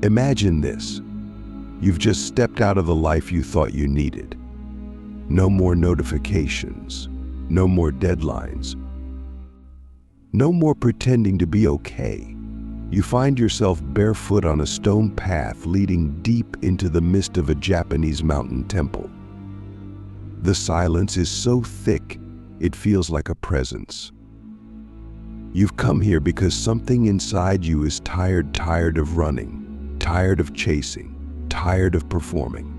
Imagine this. You've just stepped out of the life you thought you needed. No more notifications, no more deadlines, no more pretending to be okay. You find yourself barefoot on a stone path leading deep into the mist of a Japanese mountain temple. The silence is so thick, it feels like a presence. You've come here because something inside you is tired of running, tired of chasing, tired of performing.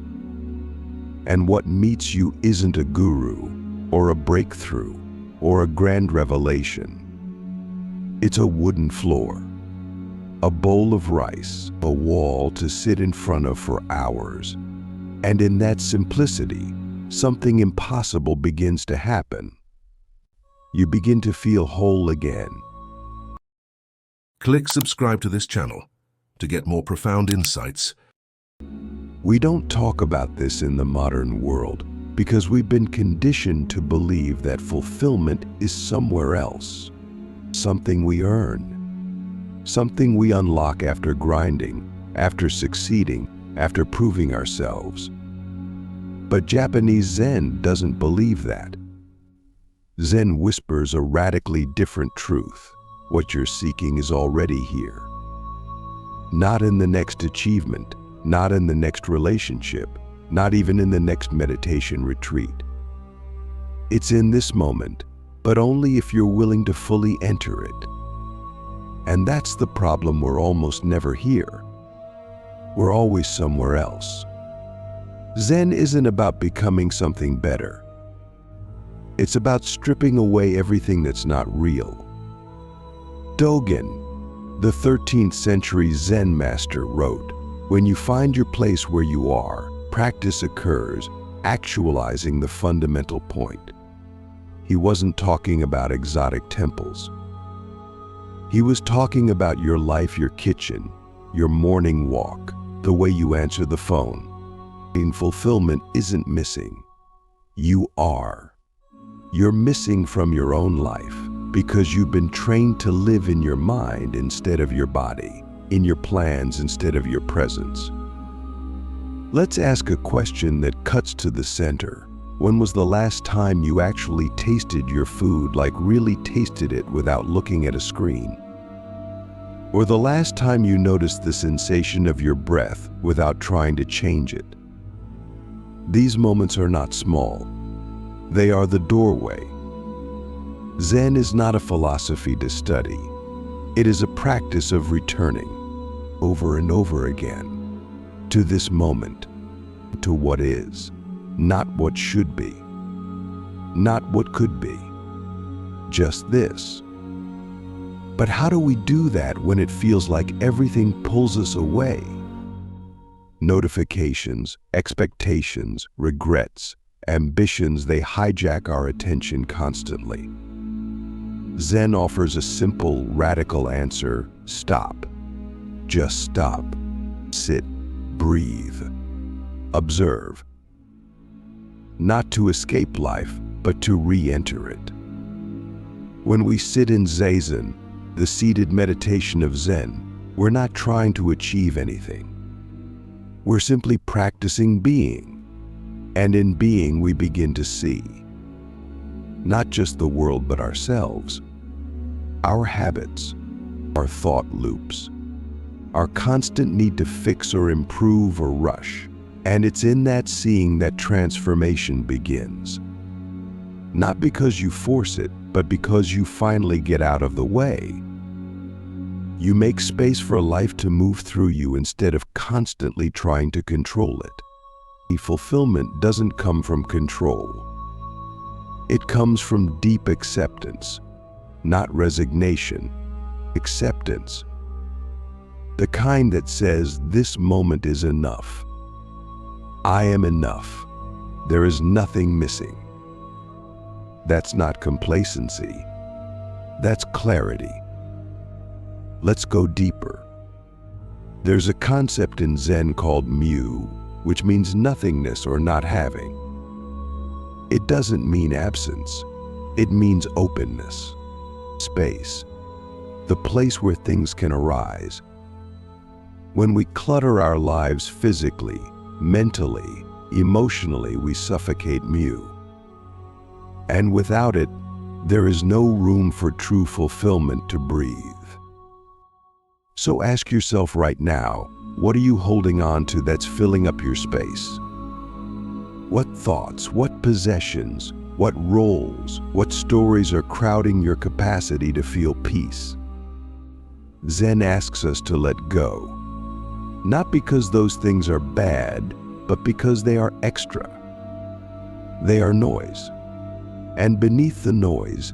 And what meets you isn't a guru, or a breakthrough, or a grand revelation. It's a wooden floor, a bowl of rice, a wall to sit in front of for hours. And in that simplicity, something impossible begins to happen. You begin to feel whole again. Click subscribe to this channel to get more profound insights. We don't talk about this in the modern world because we've been conditioned to believe that fulfillment is somewhere else, something we earn, something we unlock after grinding, after succeeding, after proving ourselves. But Japanese Zen doesn't believe that. Zen whispers a radically different truth. What you're seeking is already here. Not in the next achievement, not in the next relationship, not even in the next meditation retreat. It's in this moment, but only if you're willing to fully enter it. And that's the problem. We're almost never here. We're always somewhere else. Zen isn't about becoming something better. It's about stripping away everything that's not real. Dogen, the 13th century Zen master, wrote, "When you find your place where you are, practice occurs, actualizing the fundamental point." He wasn't talking about exotic temples. He was talking about your life, your kitchen, your morning walk, the way you answer the phone. And fulfillment isn't missing. You are. You're missing from your own life because you've been trained to live in your mind instead of your body, in your plans instead of your presence. Let's ask a question that cuts to the center. When was the last time you actually tasted your food, like really tasted it without looking at a screen? Or the last time you noticed the sensation of your breath without trying to change it? These moments are not small. They are the doorway. Zen is not a philosophy to study. It is a practice of returning, over and over again, to this moment, to what is, not what should be, not what could be, just this. But how do we do that when it feels like everything pulls us away? Notifications, expectations, regrets, ambitions, they hijack our attention constantly. Zen offers a simple, radical answer: stop. Just stop. Sit, breathe, observe. Not to escape life, but to re-enter it. When we sit in Zazen, the seated meditation of Zen, we're not trying to achieve anything. We're simply practicing being. And in being, we begin to see not just the world, but ourselves, our habits, our thought loops, our constant need to fix or improve or rush. And it's in that seeing that transformation begins. Not because you force it, but because you finally get out of the way. You make space for life to move through you instead of constantly trying to control it. Fulfillment doesn't come from control. It comes from deep acceptance, not resignation, acceptance. The kind that says, this moment is enough. I am enough. There is nothing missing. That's not complacency. That's clarity. Let's go deeper. There's a concept in Zen called mu, which means nothingness or not having. It doesn't mean absence. It means openness, space, the place where things can arise. When we clutter our lives physically, mentally, emotionally, we suffocate mu. And without it, there is no room for true fulfillment to breathe. So ask yourself right now, what are you holding on to that's filling up your space? What thoughts, what possessions, what roles, what stories are crowding your capacity to feel peace? Zen asks us to let go, not because those things are bad, but because they are extra. They are noise. And beneath the noise,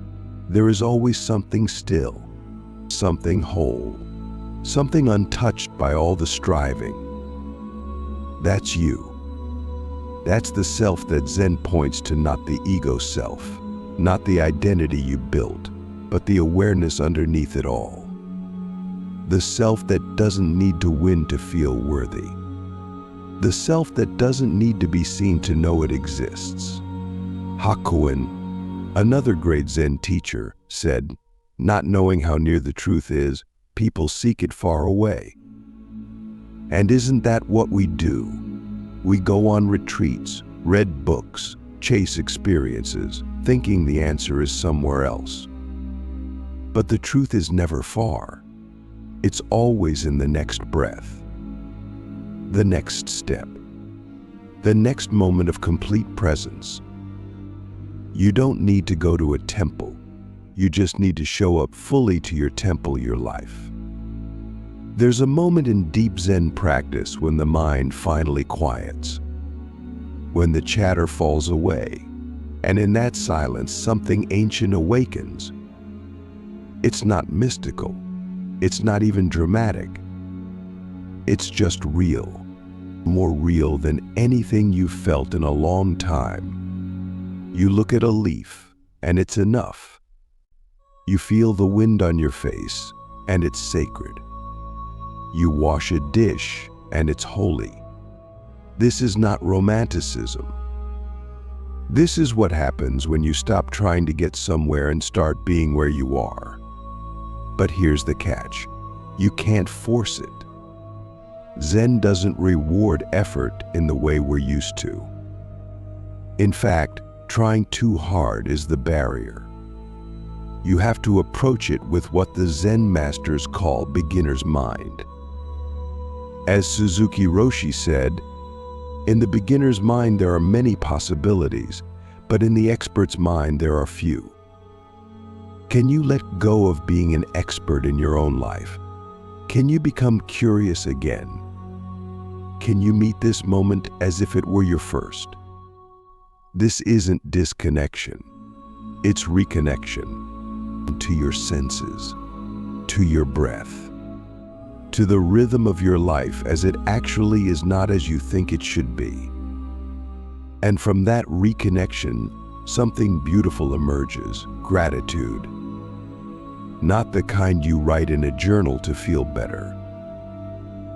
there is always something still, something whole, something untouched by all the striving. That's you. That's the self that Zen points to, not the ego self, not the identity you built, but the awareness underneath it all. The self that doesn't need to win to feel worthy. The self that doesn't need to be seen to know it exists. Hakuin, another great Zen teacher, said, "Not knowing how near the truth is, people seek it far away." And isn't that what we do? We go on retreats, read books, chase experiences, thinking the answer is somewhere else. But the truth is never far. It's always in the next breath, the next step, the next moment of complete presence. You don't need to go to a temple. You just need to show up fully to your temple, your life. There's a moment in deep Zen practice when the mind finally quiets, when the chatter falls away, and in that silence something ancient awakens. It's not mystical. It's not even dramatic. It's just real, more real than anything you've felt in a long time. You look at a leaf, and it's enough. You feel the wind on your face, and it's sacred. You wash a dish, and it's holy. This is not romanticism. This is what happens when you stop trying to get somewhere and start being where you are. But here's the catch. You can't force it. Zen doesn't reward effort in the way we're used to. In fact, trying too hard is the barrier. You have to approach it with what the Zen masters call beginner's mind. As Suzuki Roshi said, in the beginner's mind there are many possibilities, but in the expert's mind there are few. Can you let go of being an expert in your own life? Can you become curious again? Can you meet this moment as if it were your first? This isn't disconnection. It's reconnection to your senses, to your breath, to the rhythm of your life as it actually is, not as you think it should be. And from that reconnection, something beautiful emerges: gratitude. Not the kind you write in a journal to feel better.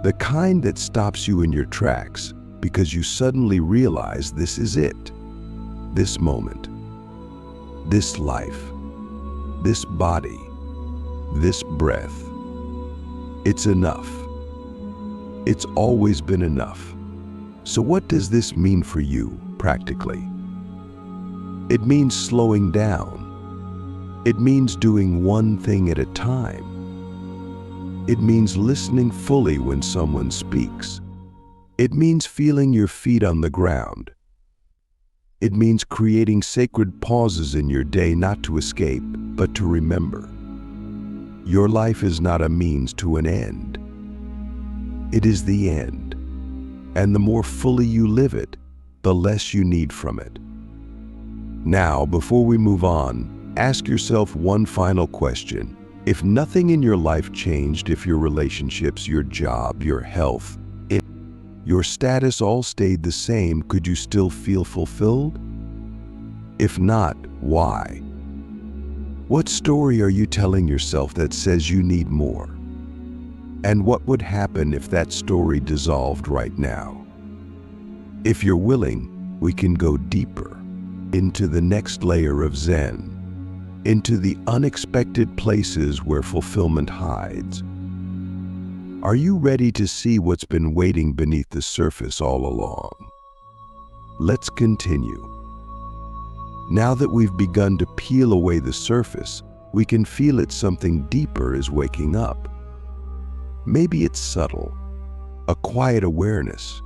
The kind that stops you in your tracks because you suddenly realize this is it. This moment, this life, this body, this breath. It's enough. It's always been enough. So what does this mean for you, practically? It means slowing down. It means doing one thing at a time. It means listening fully when someone speaks. It means feeling your feet on the ground. It means creating sacred pauses in your day, not to escape, but to remember. Your life is not a means to an end. It is the end. And the more fully you live it, the less you need from it. Now, before we move on, ask yourself one final question. If nothing in your life changed, if your relationships, your job, your health, your status all stayed the same, could you still feel fulfilled? If not, why? What story are you telling yourself that says you need more? And what would happen if that story dissolved right now? If you're willing, we can go deeper into the next layer of Zen, into the unexpected places where fulfillment hides. Are you ready to see what's been waiting beneath the surface all along? Let's continue. Now that we've begun to peel away the surface, we can feel that something deeper is waking up. Maybe it's subtle, a quiet awareness,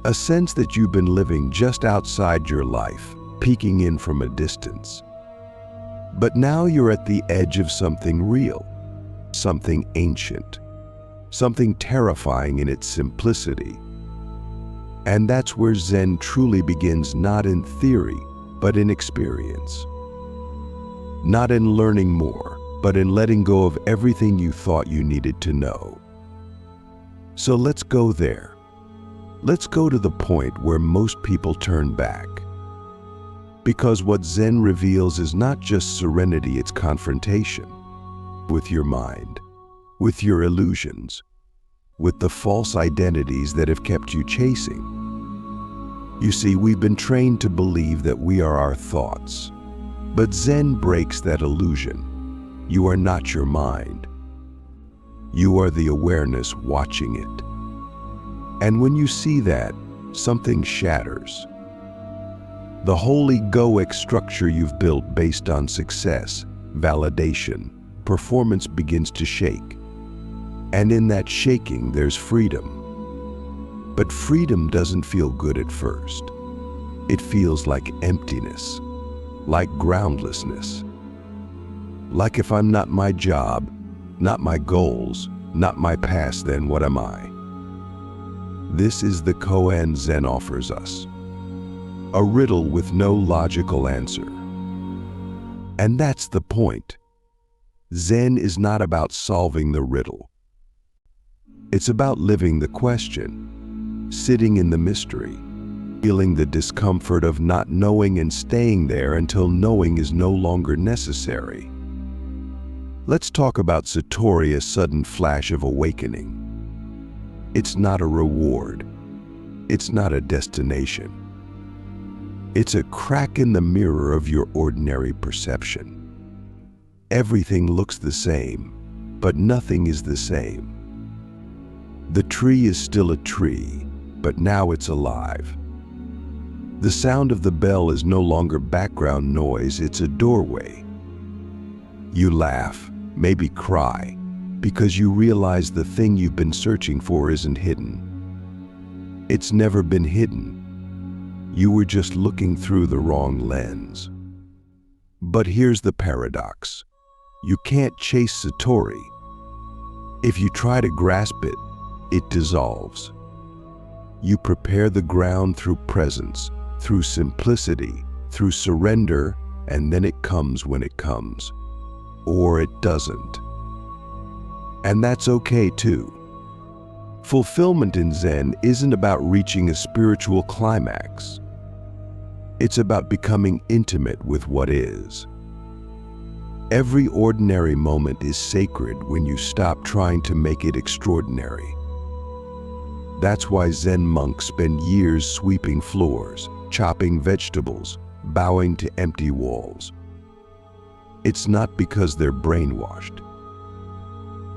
a sense that you've been living just outside your life, peeking in from a distance. But now you're at the edge of something real, something ancient, something terrifying in its simplicity. And that's where Zen truly begins, not in theory, but in experience. Not in learning more, but in letting go of everything you thought you needed to know. So let's go there. Let's go to the point where most people turn back. Because what Zen reveals is not just serenity, it's confrontation with your mind, with your illusions, with the false identities that have kept you chasing. You see, we've been trained to believe that we are our thoughts, but Zen breaks that illusion. You are not your mind. You are the awareness watching it. And when you see that, something shatters. The whole egoic structure you've built based on success, validation, performance begins to shake. And in that shaking, there's freedom. But freedom doesn't feel good at first. It feels like emptiness, like groundlessness. Like if I'm not my job, not my goals, not my past, then what am I? This is the koan Zen offers us. A riddle with no logical answer. And that's the point. Zen is not about solving the riddle. It's about living the question, sitting in the mystery, feeling the discomfort of not knowing and staying there until knowing is no longer necessary. Let's talk about Satori, a sudden flash of awakening. It's not a reward. It's not a destination. It's a crack in the mirror of your ordinary perception. Everything looks the same, but nothing is the same. The tree is still a tree, but now it's alive. The sound of the bell is no longer background noise, it's a doorway. You laugh, maybe cry, because you realize the thing you've been searching for isn't hidden. It's never been hidden. You were just looking through the wrong lens. But here's the paradox. You can't chase Satori. If you try to grasp it, it dissolves. You prepare the ground through presence, through simplicity, through surrender, and then it comes when it comes. Or it doesn't. And that's okay too. Fulfillment in Zen isn't about reaching a spiritual climax. It's about becoming intimate with what is. Every ordinary moment is sacred when you stop trying to make it extraordinary. That's why Zen monks spend years sweeping floors, chopping vegetables, bowing to empty walls. It's not because they're brainwashed.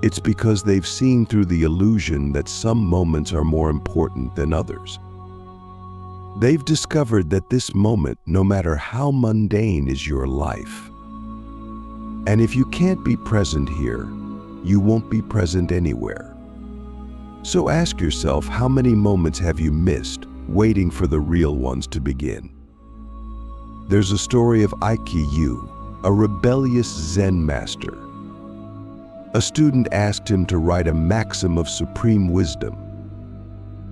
It's because they've seen through the illusion that some moments are more important than others. They've discovered that this moment, no matter how mundane, is your life. And if you can't be present here, you won't be present anywhere. So ask yourself, how many moments have you missed waiting for the real ones to begin? There's a story of Ikkyu, a rebellious Zen master. A student asked him to write a maxim of supreme wisdom.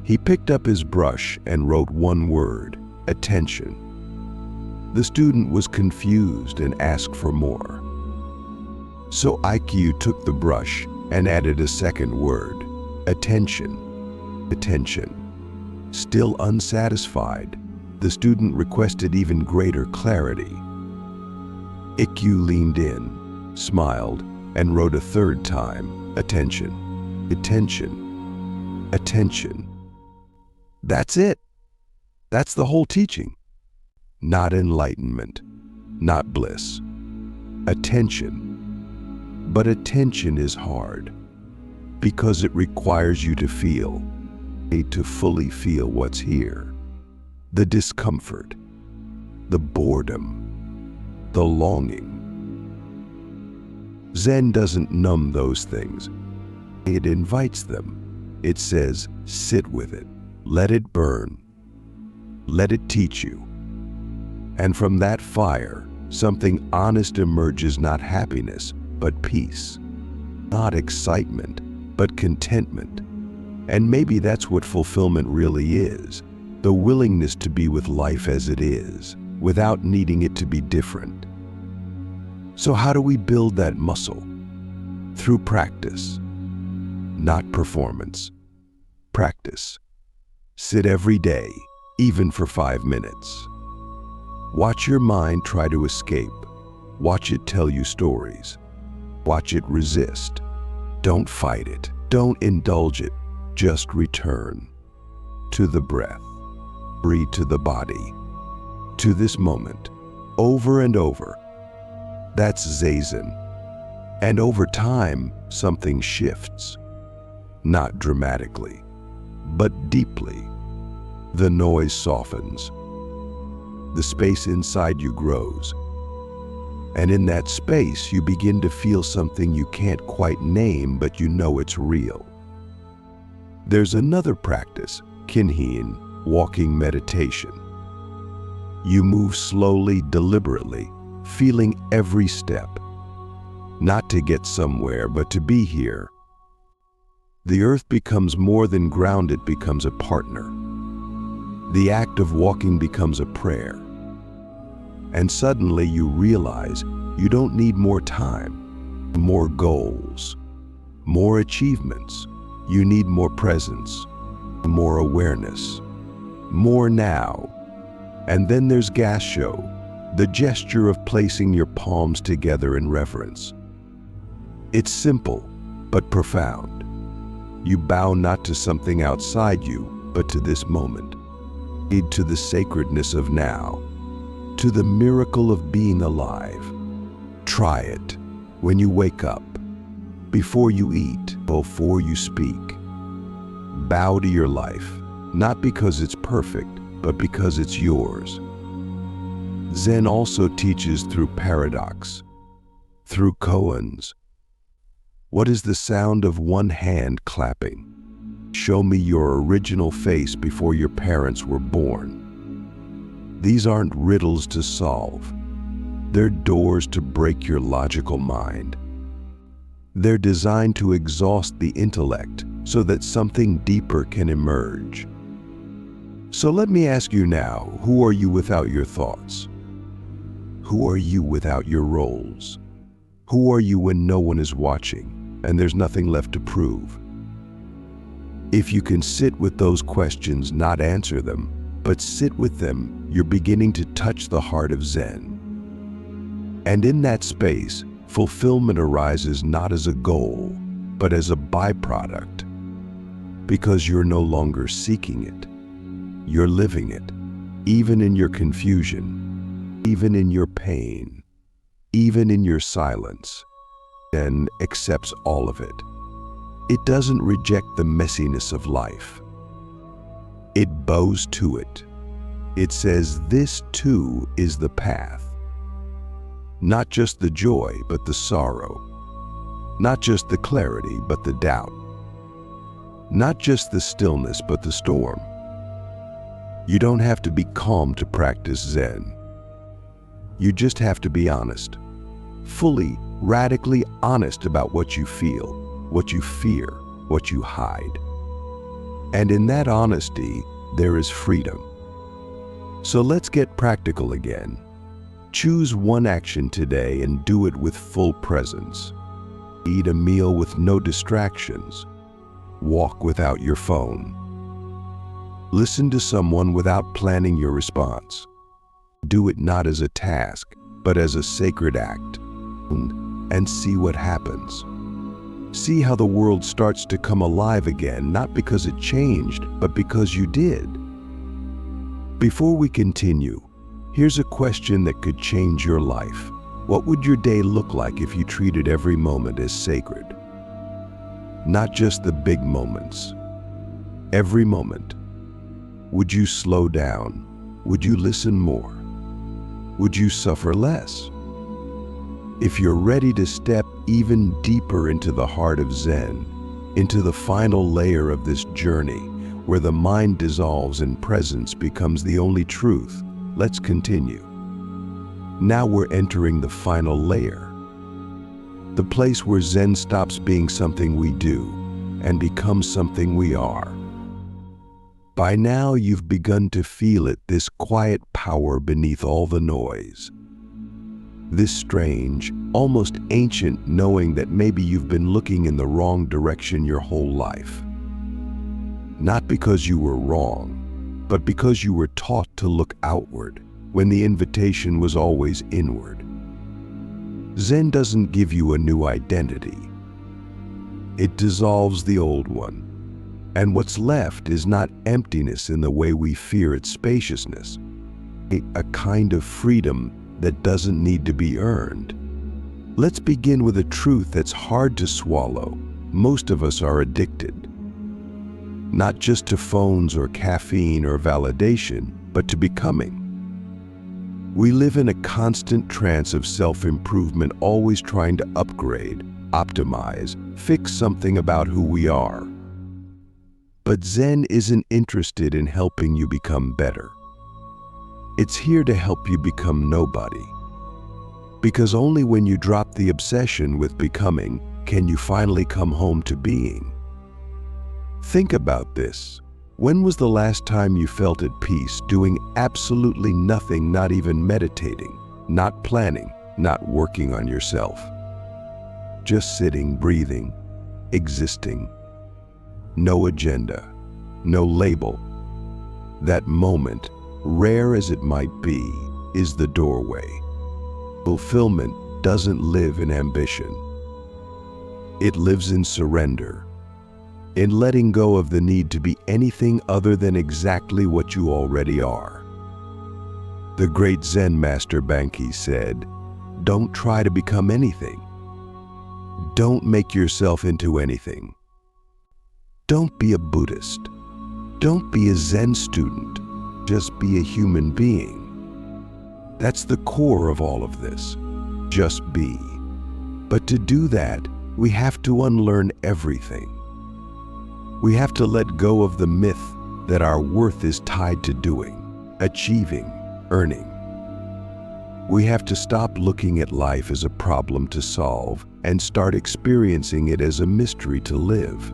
He picked up his brush and wrote one word, attention. The student was confused and asked for more. So Ikkyu took the brush and added a second word, attention, attention. Still unsatisfied, the student requested even greater clarity. Ikkyu leaned in, smiled, and wrote a third time, attention, attention, attention. That's it. That's the whole teaching. Not enlightenment, not bliss. Attention. But attention is hard. Because it requires you to feel, to fully feel what's here. The discomfort, the boredom, the longing. Zen doesn't numb those things. It invites them. It says, sit with it. Let it burn. Let it teach you. And from that fire, something honest emerges, not happiness, but peace. Not excitement, but contentment. And maybe that's what fulfillment really is. The willingness to be with life as it is, without needing it to be different. So how do we build that muscle? Through practice, not performance. Practice. Sit every day, even for 5 minutes. Watch your mind try to escape. Watch it tell you stories. Watch it resist. Don't fight it. Don't indulge it. Just return to the breath. Breathe to the body, to this moment, over and over. That's Zazen. And over time, something shifts. Not dramatically, but deeply. The noise softens. The space inside you grows. And in that space, you begin to feel something you can't quite name, but you know it's real. There's another practice, kinhin, walking meditation. You move slowly, deliberately, feeling every step. Not to get somewhere, but to be here. The earth becomes more than ground, it becomes a partner. The act of walking becomes a prayer. And suddenly you realize you don't need more time, more goals, more achievements. You need more presence, more awareness, more now. And then there's gasho, the gesture of placing your palms together in reverence. It's simple, but profound. You bow not to something outside you, but to this moment. To the sacredness of now, to the miracle of being alive. Try it when you wake up, before you eat, before you speak. Bow to your life, not because it's perfect, but because it's yours. Zen also teaches through paradox, through koans. What is the sound of one hand clapping? Show me your original face before your parents were born. These aren't riddles to solve. They're doors to break your logical mind. They're designed to exhaust the intellect so that something deeper can emerge. So let me ask you now, who are you without your thoughts? Who are you without your roles? Who are you when no one is watching and there's nothing left to prove? If you can sit with those questions, not answer them, but sit with them, you're beginning to touch the heart of Zen. And in that space, fulfillment arises not as a goal, but as a byproduct. Because you're no longer seeking it. You're living it, even in your confusion, even in your pain, even in your silence. Zen accepts all of it. It doesn't reject the messiness of life. It bows to it. It says this too is the path. Not just the joy, but the sorrow. Not just the clarity, but the doubt. Not just the stillness, but the storm. You don't have to be calm to practice Zen. You just have to be honest. Fully, radically honest about what you feel, what you fear, what you hide. And in that honesty, there is freedom. So let's get practical again. Choose one action today and do it with full presence. Eat a meal with no distractions. Walk without your phone. Listen to someone without planning your response. Do it not as a task, but as a sacred act. And see what happens. See how the world starts to come alive again, not because it changed, but because you did. Before we continue, here's a question that could change your life. What would your day look like if you treated every moment as sacred? not just the big moments. Every moment. Would you slow down? Would you listen more? Would you suffer less? If you're ready to step even deeper into the heart of Zen, into the final layer of this journey, where the mind dissolves and presence becomes the only truth, let's continue. Now we're entering the final layer. The place where Zen stops being something we do and becomes something we are. By now you've begun to feel it, this quiet power beneath all the noise. This strange, almost ancient knowing that maybe you've been looking in the wrong direction your whole life. Not because you were wrong, but because you were taught to look outward when the invitation was always inward. Zen doesn't give you a new identity. It dissolves the old one. And what's left is not emptiness in the way we fear its spaciousness, a kind of freedom that doesn't need to be earned. Let's begin with a truth that's hard to swallow. Most of us are addicted. Not just to phones or caffeine or validation, but to becoming. We live in a constant trance of self-improvement, always trying to upgrade, optimize, fix something about who we are. But Zen isn't interested in helping you become better. It's here to help you become nobody. Because only when you drop the obsession with becoming can you finally come home to being. Think about this. When was the last time you felt at peace, doing absolutely nothing, not even meditating, not planning, not working on yourself? Just sitting, breathing, existing. No agenda, no label. That moment, rare as it might be, is the doorway. Fulfillment doesn't live in ambition. It lives in surrender, in letting go of the need to be anything other than exactly what you already are. The great Zen master Bankei said, "Don't try to become anything. Don't make yourself into anything. Don't be a Buddhist. Don't be a Zen student. Just be a human being." That's the core of all of this. Just be. But to do that, we have to unlearn everything. We have to let go of the myth that our worth is tied to doing, achieving, earning. We have to stop looking at life as a problem to solve and start experiencing it as a mystery to live.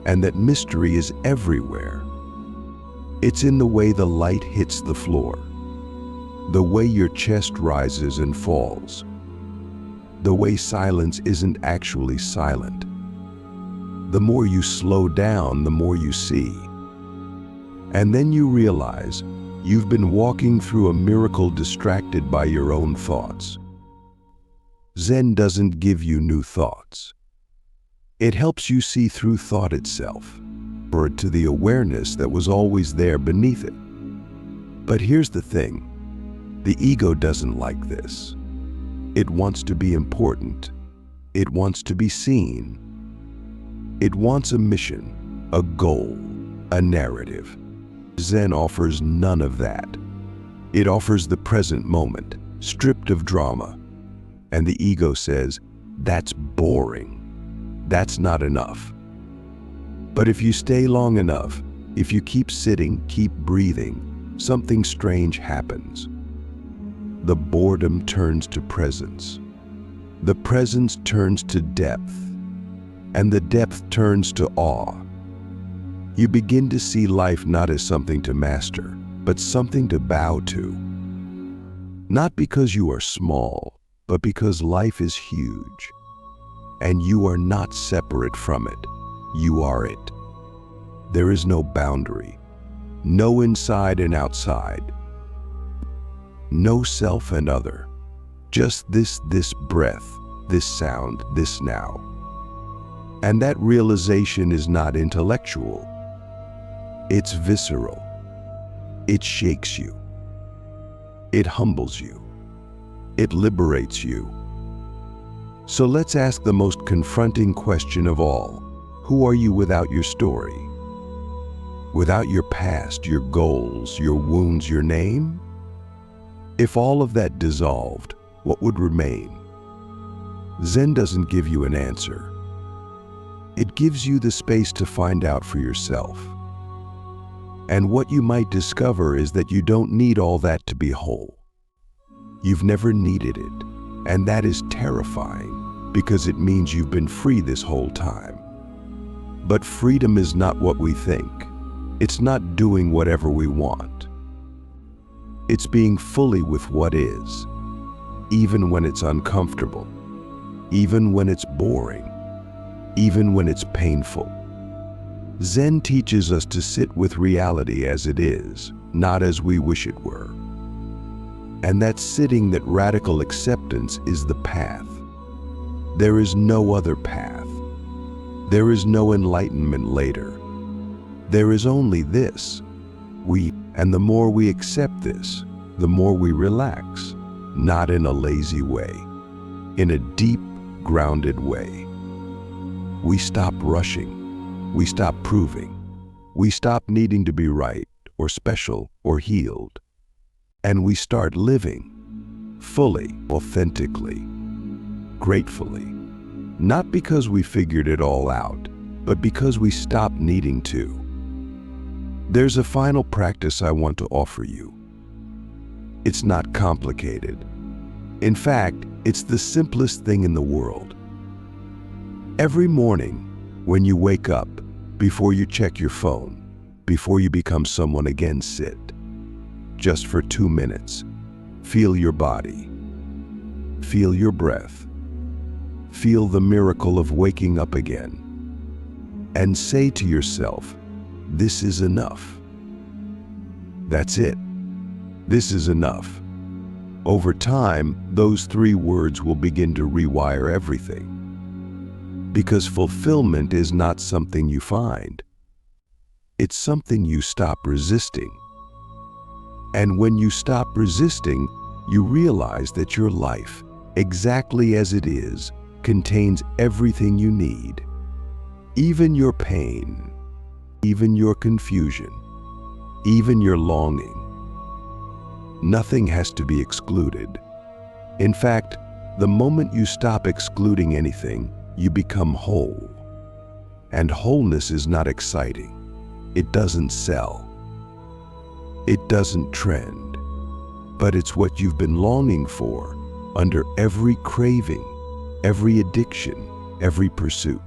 And that mystery is everywhere. It's in the way the light hits the floor, the way your chest rises and falls, the way silence isn't actually silent. The more you slow down, the more you see. And then you realize you've been walking through a miracle distracted by your own thoughts. Zen doesn't give you new thoughts. It helps you see through thought itself, or to the awareness that was always there beneath it. But here's the thing. The ego doesn't like this. It wants to be important. It wants to be seen. It wants a mission, a goal, a narrative. Zen offers none of that. It offers the present moment, stripped of drama. And the ego says, that's boring. That's not enough. But if you stay long enough, if you keep sitting, keep breathing, something strange happens. The boredom turns to presence. The presence turns to depth. And the depth turns to awe. You begin to see life not as something to master, but something to bow to. Not because you are small, but because life is huge. And you are not separate from it. You are it. There is no boundary, no inside and outside, no self and other, just this breath, this sound, this now. And that realization is not intellectual. It's visceral. It shakes you. It humbles you. It liberates you. So let's ask the most confronting question of all. Who are you without your story? Without your past, your goals, your wounds, your name? If all of that dissolved, what would remain? Zen doesn't give you an answer. It gives you the space to find out for yourself. And what you might discover is that you don't need all that to be whole. You've never needed it, and that is terrifying because it means you've been free this whole time. But freedom is not what we think. It's not doing whatever we want. It's being fully with what is, even when it's uncomfortable, even when it's boring, even when it's painful. Zen teaches us to sit with reality as it is, not as we wish it were. And that sitting, that radical acceptance, is the path. There is no other path. There is no enlightenment later. There is only this. And the more we accept this, the more we relax, not in a lazy way, in a deep, grounded way. We stop rushing. We stop proving. We stop needing to be right or special or healed. And we start living fully, authentically, gratefully. Not because we figured it all out, but because we stopped needing to. There's a final practice I want to offer you. It's not complicated. In fact, it's the simplest thing in the world. Every morning, when you wake up, before you check your phone, before you become someone again, sit. Just for 2 minutes. Feel your body. Feel your breath. Feel the miracle of waking up again. And say to yourself, this is enough. That's it. This is enough. Over time, those 3 words will begin to rewire everything. Because fulfillment is not something you find. It's something you stop resisting. And when you stop resisting, you realize that your life, exactly as it is, contains everything you need. Even your pain, even your confusion, even your longing. Nothing has to be excluded. In fact, the moment you stop excluding anything, you become whole. And wholeness is not exciting. It doesn't sell. It doesn't trend. But it's what you've been longing for under every craving, every addiction, every pursuit.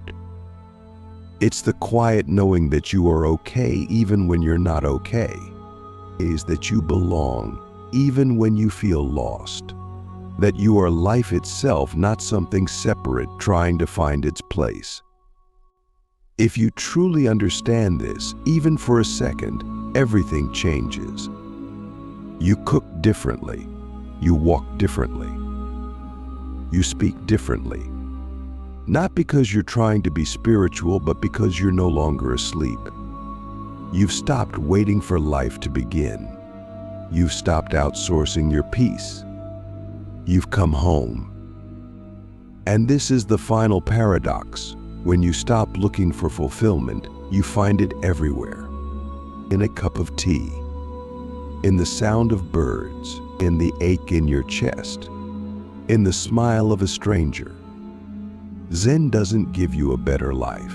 It's the quiet knowing that you are okay even when you're not okay. Is that you belong even when you feel lost. That you are life itself, not something separate trying to find its place. If you truly understand this, even for a second, everything changes. You cook differently. You walk differently. You speak differently. Not because you're trying to be spiritual, but because you're no longer asleep. You've stopped waiting for life to begin. You've stopped outsourcing your peace. You've come home. And this is the final paradox. When you stop looking for fulfillment, you find it everywhere. In a cup of tea, in the sound of birds, in the ache in your chest, in the smile of a stranger. Zen doesn't give you a better life.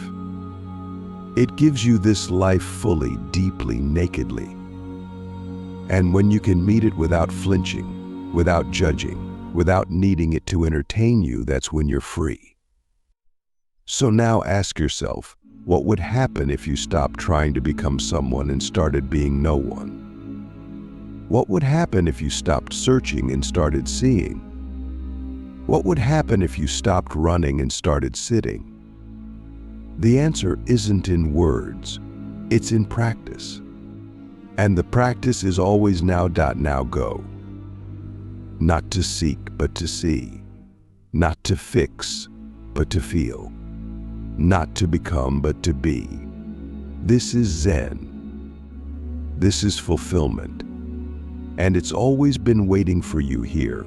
It gives you this life fully, deeply, nakedly. And when you can meet it without flinching, without judging, without needing it to entertain you, that's when you're free. So now ask yourself, what would happen if you stopped trying to become someone and started being no one? What would happen if you stopped searching and started seeing? What would happen if you stopped running and started sitting? The answer isn't in words, it's in practice. And the practice is always now. Now go. Not to seek, but to see. Not to fix, but to feel. Not to become, but to be. This is Zen. This is fulfillment. And it's always been waiting for you here.